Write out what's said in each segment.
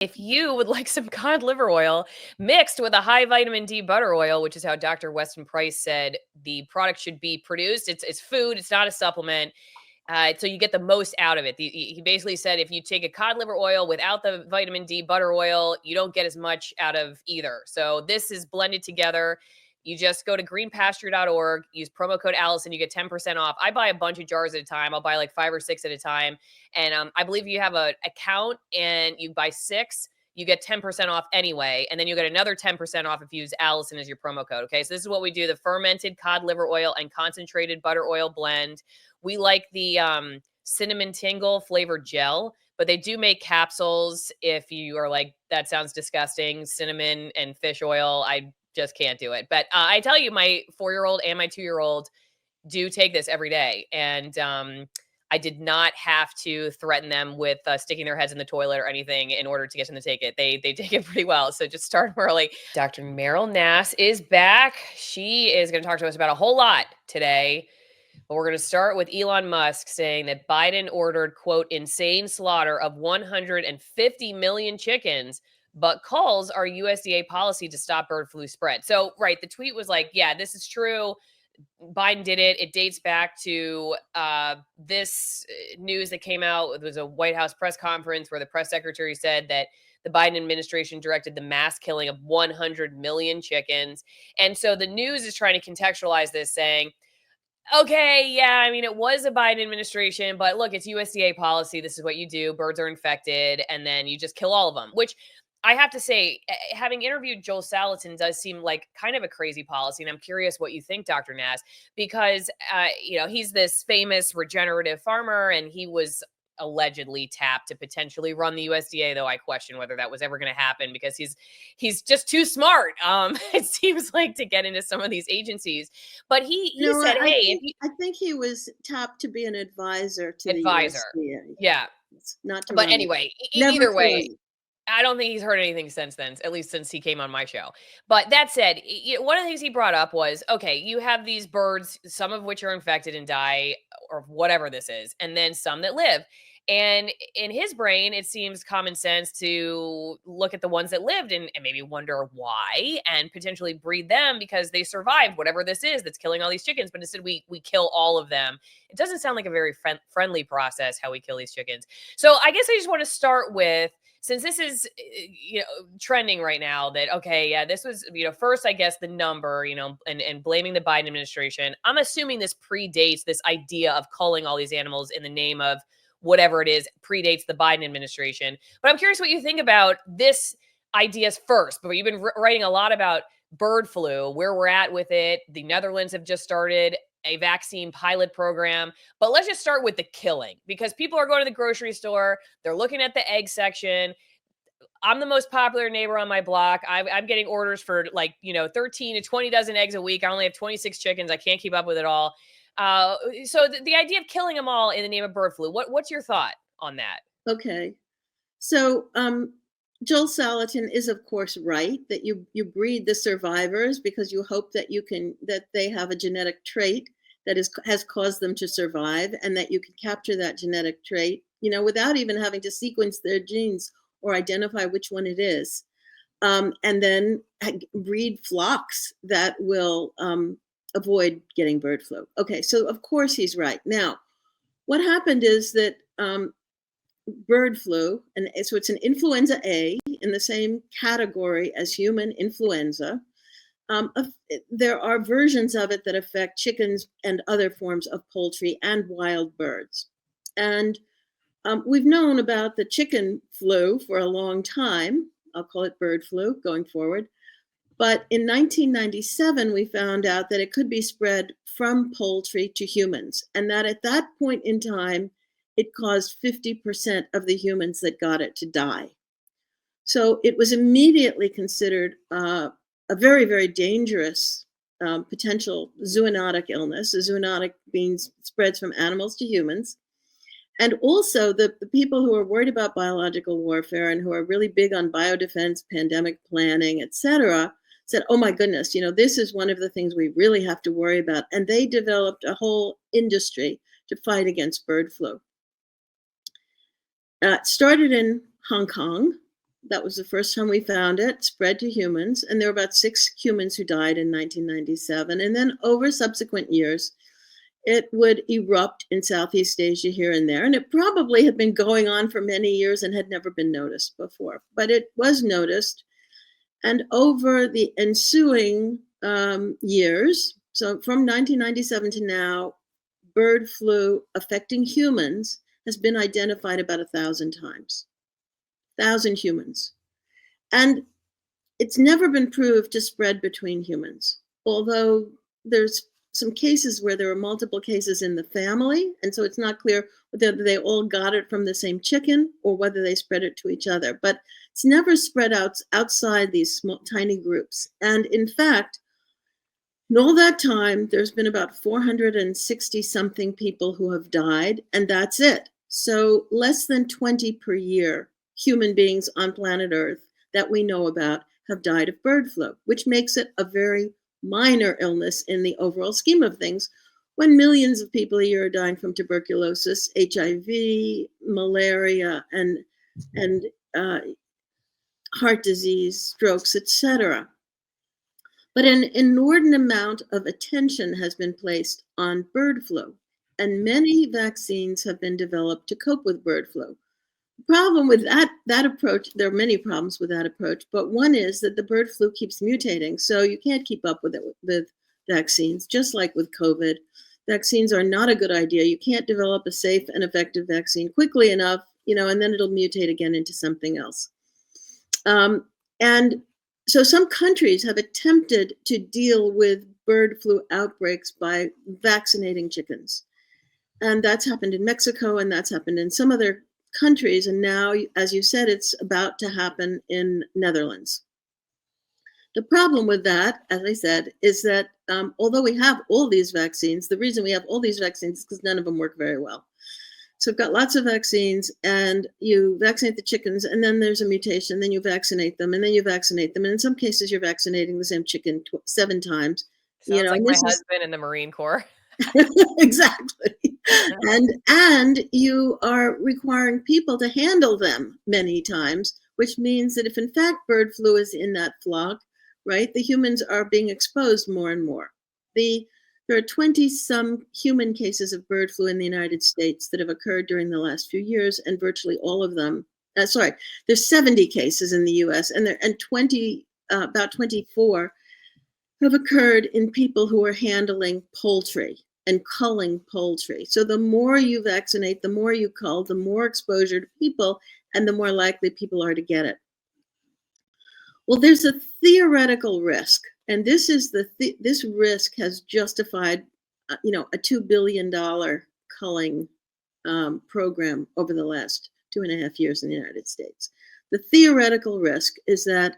if you would like some cod liver oil mixed with a high vitamin D butter oil, which is how Dr. Weston Price said the product should be produced. It's food, it's not a supplement. So you get the most out of it. He basically said if you take a cod liver oil without the vitamin D butter oil, you don't get as much out of either. So this is blended together. You just go to greenpasture.org, use promo code Allison, you get 10% off. I buy a bunch of jars at a time. I'll buy like 5 or 6 at a time. And I believe you have an account and you buy 6, you get 10% off anyway. And then you get another 10% off if you use Allison as your promo code. Okay. So this is what we do: the fermented cod liver oil and concentrated butter oil blend. We like the cinnamon tingle flavored gel, but they do make capsules if you are like, that sounds disgusting. Cinnamon and fish oil, I just can't do it. But I tell you, my 4-year-old and my 2-year-old do take this every day. And I did not have to threaten them with sticking their heads in the toilet or anything in order to get them to take it. They take it pretty well. So just start early. Dr. Meryl Nass is back. She is going to talk to us about a whole lot today. But we're going to start with Elon Musk saying that Biden ordered, quote, insane slaughter of 150 million chickens, but calls our USDA policy to stop bird flu spread. So, right, the tweet was like, yeah, this is true. Biden did it. It dates back to this news that came out. It was a White House press conference where the press secretary said that the Biden administration directed the mass killing of 100 million chickens. And so the news is trying to contextualize this, saying, okay, yeah, I mean, it was a Biden administration, but look, it's USDA policy. This is what you do. Birds are infected, and then you just kill all of them, which I have to say, having interviewed Joel Salatin does seem like kind of a crazy policy. And I'm curious what you think, Dr. Nass, because, he's this famous regenerative farmer, and he was allegedly tapped to potentially run the USDA, though I question whether that was ever going to happen because he's just too smart. It seems like, to get into some of these agencies. But he No, said, hey, I think he was tapped to be an advisor to the advisor. USDA, Yeah. not to But run it. anyway, Never either to way, run it. I don't think he's heard anything since then, at least since he came on my show. But that said, one of the things he brought up was, okay, you have these birds, some of which are infected and die, or whatever this is, and then some that live. And in his brain, it seems common sense to look at the ones that lived and maybe wonder why, and potentially breed them because they survived whatever this is that's killing all these chickens. But instead, we kill all of them. It doesn't sound like a very friendly process how we kill these chickens. So I guess I just want to start with, since this is trending right now, that okay, yeah, this was, first, I guess, the number, and blaming the Biden administration. I'm assuming this predates this idea of culling all these animals in the name of whatever it is, predates the Biden administration. But I'm curious what you think about this ideas first. But you've been writing a lot about bird flu, where we're at with it. The Netherlands have just started a vaccine pilot program. But let's just start with the killing, because people are going to the grocery store, they're looking at the egg section. I'm the most popular neighbor on my block. I'm getting orders for 13 to 20 dozen eggs a week. I only have 26 chickens. I can't keep up with it all. So the idea of killing them all in the name of bird flu, what's your thought on that? Okay. So Joel Salatin is, of course, right that you breed the survivors because you hope that that they have a genetic trait that has caused them to survive, and that you can capture that genetic trait, without even having to sequence their genes or identify which one it is, and then breed flocks that will avoid getting bird flu. Okay, so of course he's right. Now, what happened is that bird flu, and so it's an influenza A in the same category as human influenza. There are versions of it that affect chickens and other forms of poultry and wild birds. And we've known about the chicken flu for a long time. I'll call it bird flu going forward. But in 1997, we found out that it could be spread from poultry to humans, and that at that point in time, it caused 50% of the humans that got it to die. So it was immediately considered a very, very dangerous potential zoonotic illness. A zoonotic means spreads from animals to humans. And also the people who are worried about biological warfare and who are really big on biodefense, pandemic planning, et cetera, said, oh my goodness, this is one of the things we really have to worry about. And they developed a whole industry to fight against bird flu. It started in Hong Kong, That was the first time we found it, spread to humans, and there were about 6 humans who died in 1997. And then over subsequent years, it would erupt in Southeast Asia here and there. And it probably had been going on for many years and had never been noticed before. But it was noticed. And over the ensuing years, so from 1997 to now, bird flu affecting humans has been identified about 1,000 times. 1,000 humans. And it's never been proved to spread between humans, although there's some cases where there are multiple cases in the family, and so it's not clear whether they all got it from the same chicken or whether they spread it to each other. But it's never spread outside these small, tiny groups. And in fact, in all that time, there's been about 460 something people who have died, and that's it. So less than 20 per year human beings on planet Earth that we know about have died of bird flu, which makes it a very minor illness in the overall scheme of things, when millions of people a year are dying from tuberculosis, HIV, malaria, and heart disease, strokes, etc. But an inordinate amount of attention has been placed on bird flu, and many vaccines have been developed to cope with bird flu. The problem with that approach, there are many problems with that approach, but one is that the bird flu keeps mutating, so you can't keep up with it with vaccines, just like with COVID. Vaccines are not a good idea. You can't develop a safe and effective vaccine quickly enough, and then it'll mutate again into something else. And so some countries have attempted to deal with bird flu outbreaks by vaccinating chickens. And that's happened in Mexico, and that's happened in some other countries. And now, as you said, it's about to happen in Netherlands. The problem with that, as I said, is that although we have all these vaccines, the reason we have all these vaccines is because none of them work very well. So we've got lots of vaccines, and you vaccinate the chickens, and then there's a mutation, then you vaccinate them, and then you vaccinate them. And in some cases, you're vaccinating the same chicken 7 times. Sounds like And my this is husband in the Marine Corps. exactly. And you are requiring people to handle them many times, which means that if in fact bird flu is in that flock, right, the humans are being exposed more and more. There are 20-some human cases of bird flu in the United States that have occurred during the last few years, and virtually all of them, there's 70 cases in the US, and about 24 have occurred in people who are handling poultry and culling poultry. So the more you vaccinate, the more you cull, the more exposure to people, and the more likely people are to get it. Well, there's a theoretical risk, and this risk has justified, a $2 billion culling program over the last 2.5 years in the United States. The theoretical risk is that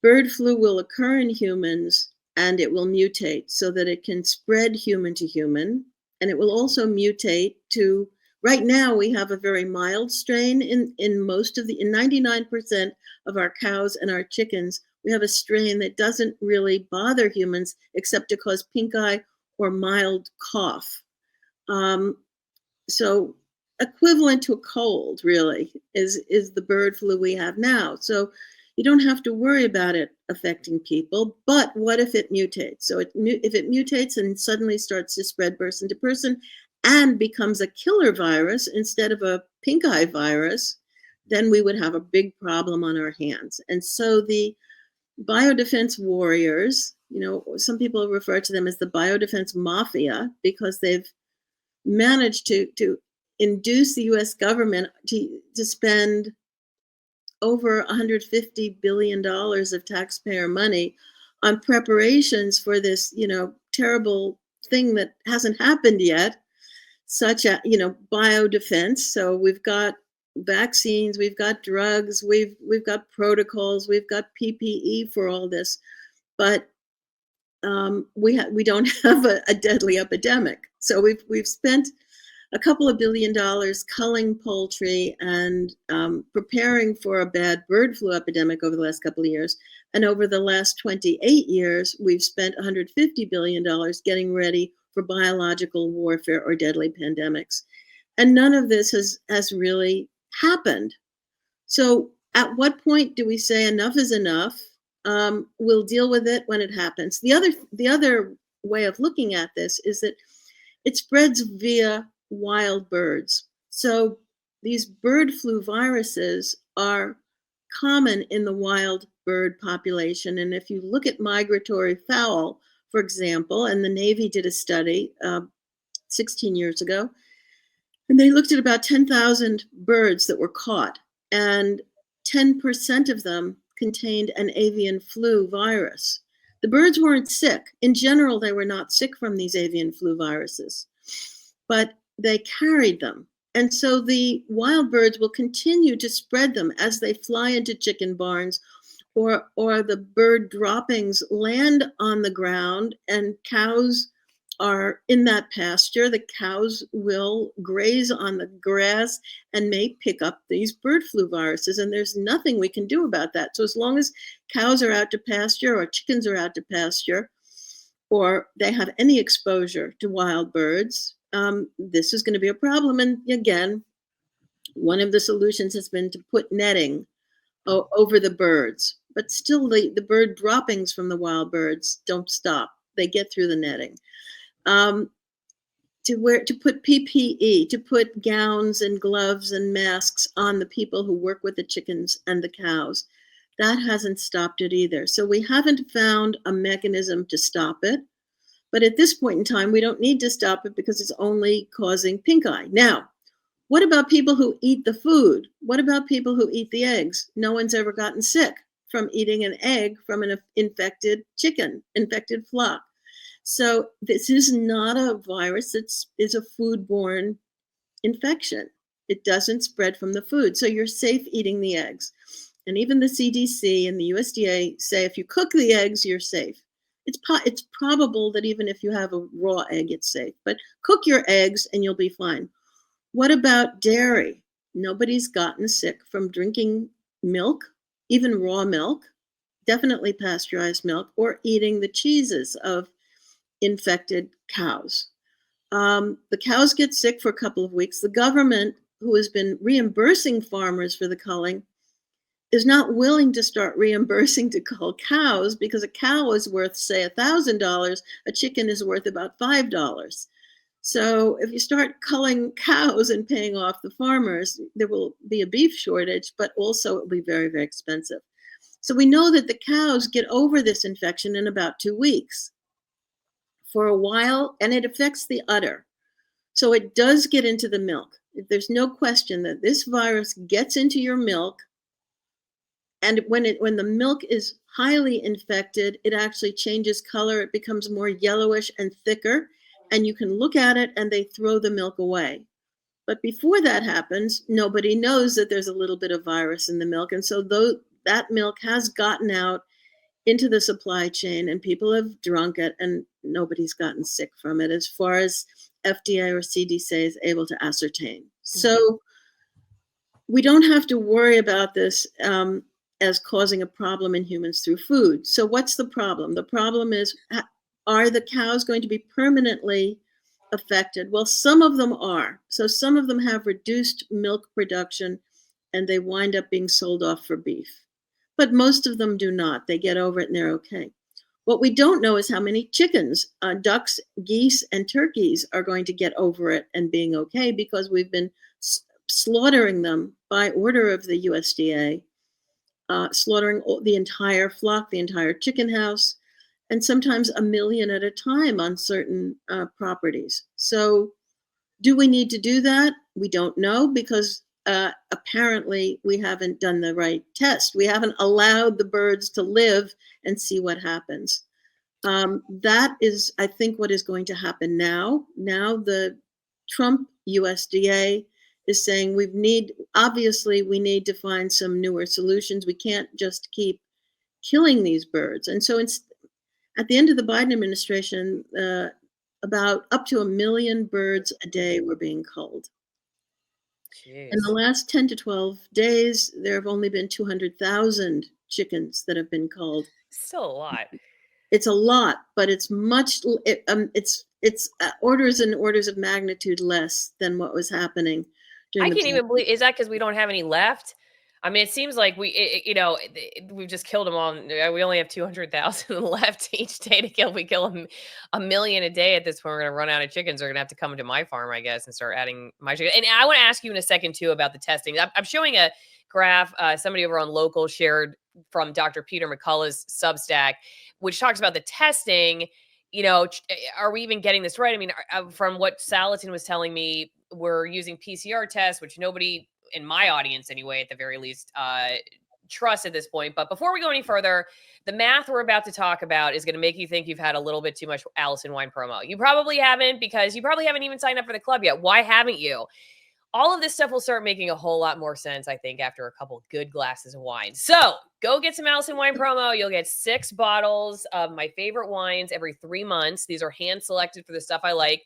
bird flu will occur in humans, and it will mutate so that it can spread human to human, and it will also mutate to. Right now, we have a very mild strain in 99% of our cows and our chickens. We have a strain that doesn't really bother humans except to cause pink eye or mild cough. So equivalent to a cold, really, is the bird flu we have now. So you don't have to worry about it affecting people. But what if it mutates? So if it mutates and suddenly starts to spread person to person, and becomes a killer virus instead of a pink eye virus, then we would have a big problem on our hands. And so the biodefense warriors, some people refer to them as the biodefense mafia, because they've managed to induce the US government to spend over $150 billion of taxpayer money on preparations for this, terrible thing that hasn't happened yet, such as, biodefense. So we've got vaccines, we've got drugs, we've got protocols, we've got PPE for all this, but we don't have a deadly epidemic. So we've spent a couple of $1 billion culling poultry and preparing for a bad bird flu epidemic over the last couple of years. And over the last 28 years, we've spent $150 billion getting ready for biological warfare or deadly pandemics. And none of this has really happened. So At what point do we say enough is enough? We'll deal with it when it happens. The other way of looking at this is that it spreads via wild birds. So these bird flu viruses are common in the wild bird population. And if you look at migratory fowl, for example, and the Navy did a study 16 years ago, and they looked at about 10,000 birds that were caught, and 10% of them contained an avian flu virus. The birds weren't sick. In general, they were not sick from these avian flu viruses, but they carried them. And so the wild birds will continue to spread them as they fly into chicken barns, or the bird droppings land on the ground and cows are in that pasture. The cows will graze on the grass and may pick up these bird flu viruses, and there's nothing we can do about that. So as long as cows are out to pasture or chickens are out to pasture, or they have any exposure to wild birds, this is going to be a problem. And again, one of the solutions has been to put netting over the birds, but still the bird droppings from the wild birds don't stop. They get through the netting. To put PPE, to put gowns and gloves and masks on the people who work with the chickens and the cows. That hasn't stopped it either. So we haven't found a mechanism to stop it. But at this point in time, we don't need to stop it because it's only causing pink eye. Now, what about people who eat the food? What about people who eat the eggs? No one's ever gotten sick from eating an egg from an infected chicken, infected flock. So this is not a virus. It's a foodborne infection. It doesn't spread from the food. So you're safe eating the eggs. And even the CDC and the USDA say if you cook the eggs, you're safe. It's probable that even if you have a raw egg, it's safe. But cook your eggs and you'll be fine. What about dairy? Nobody's gotten sick from drinking milk, even raw milk, definitely pasteurized milk, or eating the cheeses of infected cows. The cows get sick for a couple of weeks. The government, who has been reimbursing farmers for the culling, is not willing to start reimbursing to cull cows because a cow is worth, say, $1,000. A chicken is worth about $5. So if you start culling cows and paying off the farmers, there will be a beef shortage, but also it will be very, very expensive. So we know that the cows get over this infection in about 2 weeks. For a while, and it affects the udder. So it does get into the milk. There's no question that this virus gets into your milk, and when the milk is highly infected, it actually changes color. It becomes more yellowish and thicker, and you can look at it and they throw the milk away. But before that happens, nobody knows that there's a little bit of virus in the milk, and so that milk has gotten out into the supply chain and people have drunk it and nobody's gotten sick from it as far as FDA or CDC is able to ascertain. So we don't have to worry about this as causing a problem in humans through food. So what's the problem? The problem is, are the cows going to be permanently affected? Well, some of them are. So some of them have reduced milk production and they wind up being sold off for beef. But most of them do not. They get over it and they're okay. What we don't know is how many chickens, ducks, geese, and turkeys are going to get over it and being okay because we've been slaughtering them by order of the USDA, slaughtering the entire flock, the entire chicken house, and sometimes 1 million at a time on certain properties. So do we need to do that? We don't know because apparently we haven't done the right test. We haven't allowed the birds to live and see what happens. That is, I think, what is going to happen now. Now the Trump USDA is saying obviously we need to find some newer solutions. We can't just keep killing these birds. And so at the end of the Biden administration, about up to 1 million birds a day were being culled. Jeez. In the last 10 to 12 days, there have only been 200,000 chickens that have been culled. Still a lot. It's a lot, but it's orders and orders of magnitude less than what was happening during I the can't even believe, is that because we don't have any left? I mean, it seems like we've just killed them all. We only have 200,000 left each day to kill. We kill them a million a day at this point. We're going to run out of chickens. They're going to have to come to my farm, I guess, and start adding my chicken. And I want to ask you in a second, too, about the testing. I'm showing a graph somebody over on Local shared from Dr. Peter McCullough's Substack, which talks about the testing. Are we even getting this right? I mean, from what Salatin was telling me, we're using PCR tests, which nobody in my audience anyway, at the very least, trust at this point. But before we go any further, the math we're about to talk about is going to make you think you've had a little bit too much Allison wine promo. You probably haven't, because you probably haven't even signed up for the club yet. Why haven't you? All of this stuff will start making a whole lot more sense, I think, after a couple good glasses of wine. So go get some Allison wine promo. You'll get 6 bottles of my favorite wines every 3 months. These are hand selected for the stuff I like.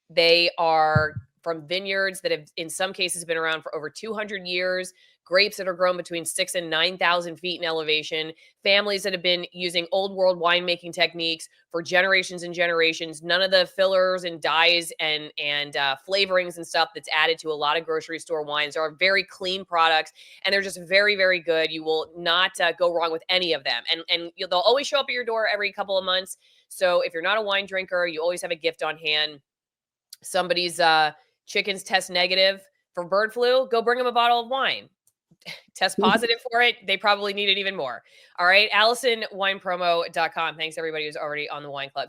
They are from vineyards that have, in some cases, been around for over 200 years, grapes that are grown between 6,000 and 9,000 feet in elevation, families that have been using old world winemaking techniques for generations and generations. None of the fillers and dyes and flavorings and stuff that's added to a lot of grocery store wines. Are very clean products, and they're just very, very good. You will not go wrong with any of them. And they'll always show up at your door every couple of months. So if you're not a wine drinker, you always have a gift on hand. Somebody's chickens test negative for bird flu, go bring them a bottle of wine. Test positive for it, they probably need it even more. All right, AllisonWinePromo.com. Thanks everybody who's already on the Wine Club.